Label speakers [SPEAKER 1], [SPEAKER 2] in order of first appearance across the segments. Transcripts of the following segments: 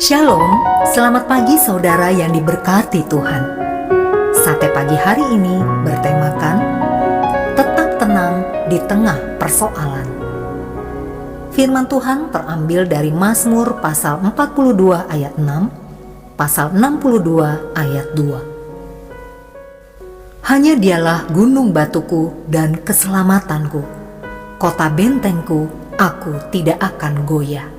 [SPEAKER 1] Shalom, selamat pagi saudara yang diberkati Tuhan. Sate pagi hari ini bertemakan tetap tenang di tengah persoalan. Firman Tuhan terambil dari Mazmur pasal 42 ayat 6, pasal 62 ayat 2. Hanya dialah gunung batuku dan keselamatanku, kota bentengku, aku tidak akan goyah.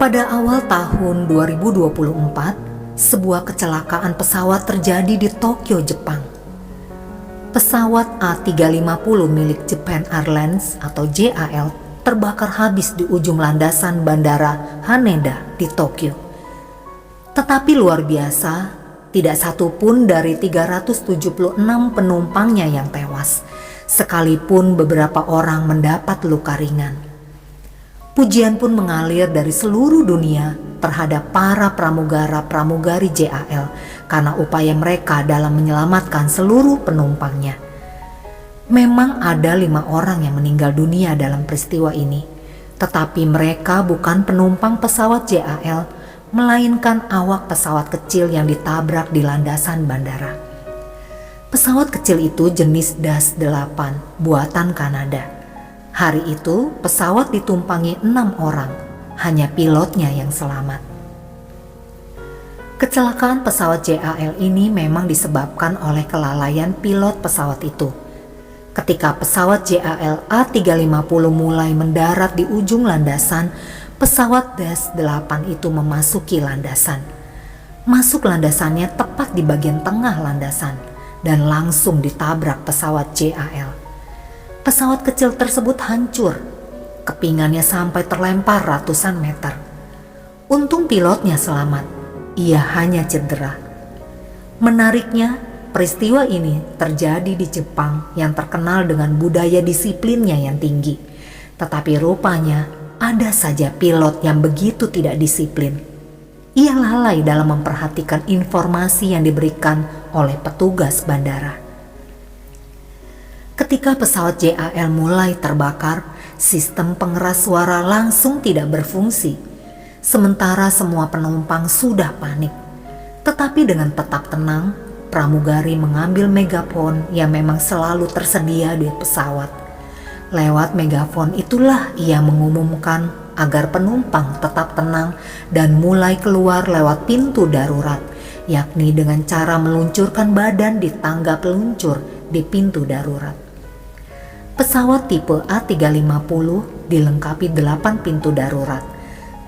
[SPEAKER 1] Pada awal tahun 2024, sebuah kecelakaan pesawat terjadi di Tokyo, Jepang. Pesawat A350 milik Japan Airlines atau JAL terbakar habis di ujung landasan bandara Haneda di Tokyo. Tetapi luar biasa, tidak satu pun dari 376 penumpangnya yang tewas, sekalipun beberapa orang mendapat luka ringan. Pujian pun mengalir dari seluruh dunia terhadap para pramugara-pramugari JAL karena upaya mereka dalam menyelamatkan seluruh penumpangnya. Memang ada 5 orang yang meninggal dunia dalam peristiwa ini, tetapi mereka bukan penumpang pesawat JAL, melainkan awak pesawat kecil yang ditabrak di landasan bandara. Pesawat kecil itu jenis Das 8 buatan Kanada. Hari itu pesawat ditumpangi 6 orang, hanya pilotnya yang selamat. Kecelakaan pesawat JAL ini memang disebabkan oleh kelalaian pilot pesawat itu. Ketika pesawat JAL A350 mulai mendarat di ujung landasan, pesawat Das 8 itu memasuki landasan. Masuk landasannya tepat di bagian tengah landasan dan langsung ditabrak pesawat JAL. Pesawat kecil tersebut hancur, kepingannya sampai terlempar ratusan meter. Untung pilotnya selamat, ia hanya cedera. Menariknya, peristiwa ini terjadi di Jepang yang terkenal dengan budaya disiplinnya yang tinggi. Tetapi rupanya ada saja pilot yang begitu tidak disiplin. Ia lalai dalam memperhatikan informasi yang diberikan oleh petugas bandara. Ketika pesawat JAL mulai terbakar, sistem pengeras suara langsung tidak berfungsi. Sementara semua penumpang sudah panik. Tetapi dengan tetap tenang, pramugari mengambil megafon yang memang selalu tersedia di pesawat. Lewat megafon itulah ia mengumumkan agar penumpang tetap tenang dan mulai keluar lewat pintu darurat, yakni dengan cara meluncurkan badan di tangga peluncur di pintu darurat. Pesawat tipe A350 dilengkapi 8 pintu darurat,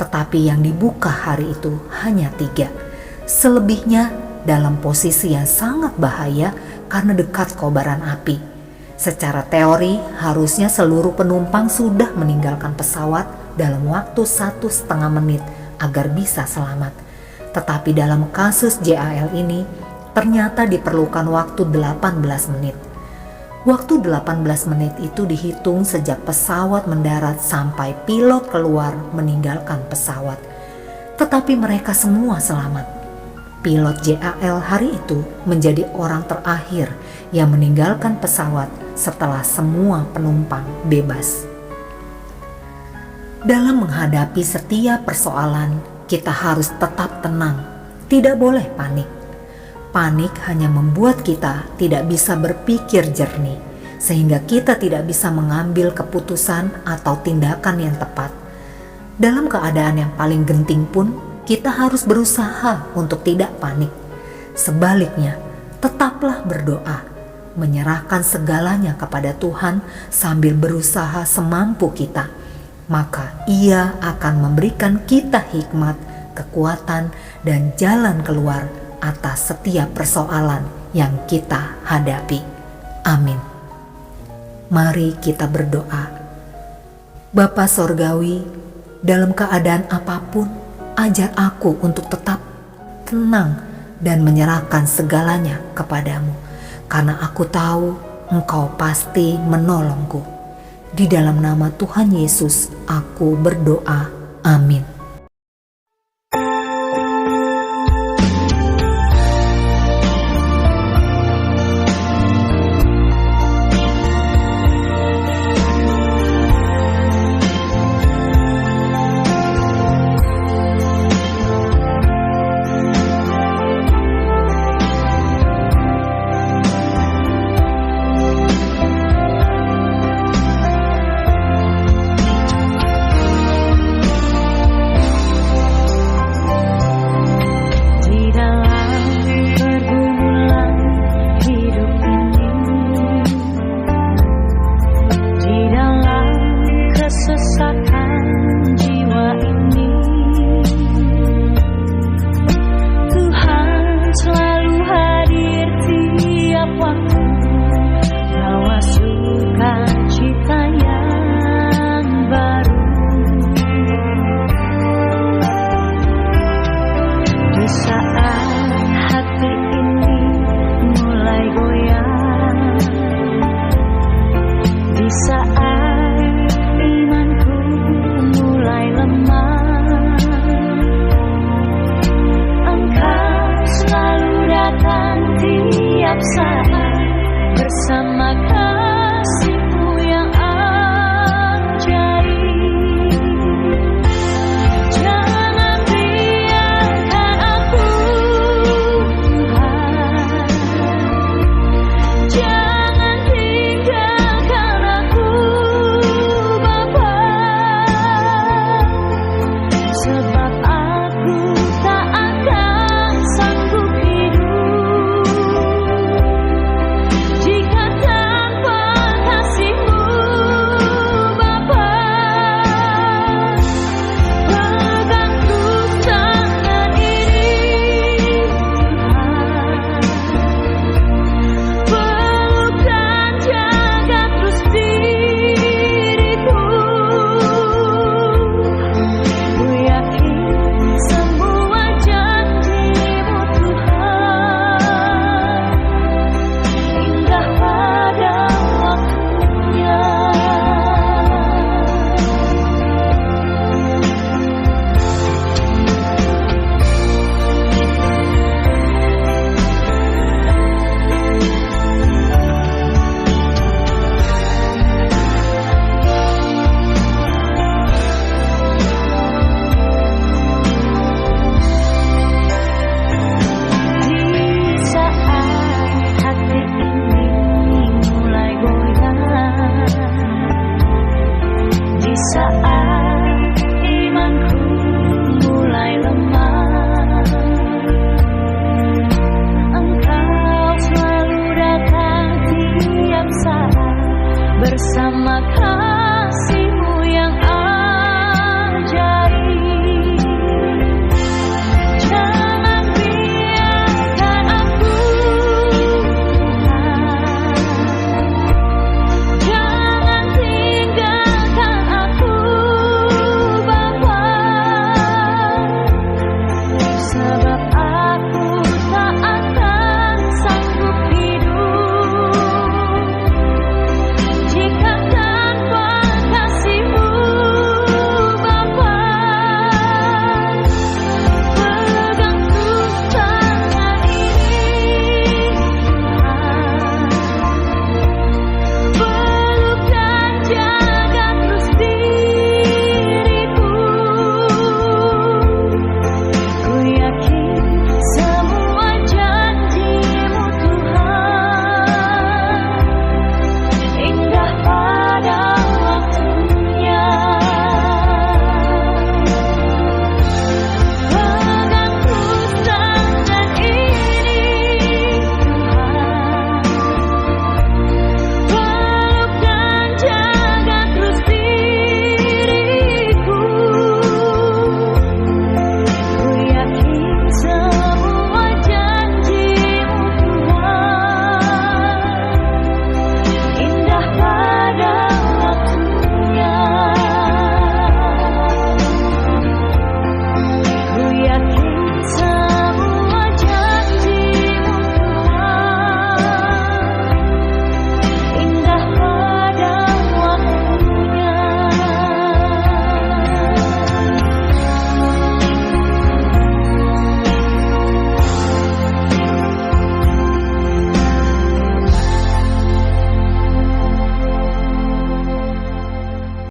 [SPEAKER 1] tetapi yang dibuka hari itu hanya 3. Selebihnya dalam posisi yang sangat bahaya karena dekat kobaran api. Secara teori harusnya seluruh penumpang sudah meninggalkan pesawat dalam waktu 1,5 menit agar bisa selamat. Tetapi dalam kasus JAL ini ternyata diperlukan waktu 18 menit. Waktu 18 menit itu dihitung sejak pesawat mendarat sampai pilot keluar meninggalkan pesawat. Tetapi mereka semua selamat. Pilot JAL hari itu menjadi orang terakhir yang meninggalkan pesawat setelah semua penumpang bebas. Dalam menghadapi setiap persoalan, kita harus tetap tenang, tidak boleh panik. Panik hanya membuat kita tidak bisa berpikir jernih, sehingga kita tidak bisa mengambil keputusan atau tindakan yang tepat. Dalam keadaan yang paling genting pun, kita harus berusaha untuk tidak panik. Sebaliknya, tetaplah berdoa, menyerahkan segalanya kepada Tuhan sambil berusaha semampu kita. Maka Ia akan memberikan kita hikmat, kekuatan, dan jalan keluar atas setiap persoalan yang kita hadapi. Amin. Mari kita berdoa. Bapa Sorgawi, dalam keadaan apapun, ajar aku untuk tetap tenang dan menyerahkan segalanya kepadamu, karena aku tahu Engkau pasti menolongku. Di dalam nama Tuhan Yesus, aku berdoa. Amin.
[SPEAKER 2] kasih.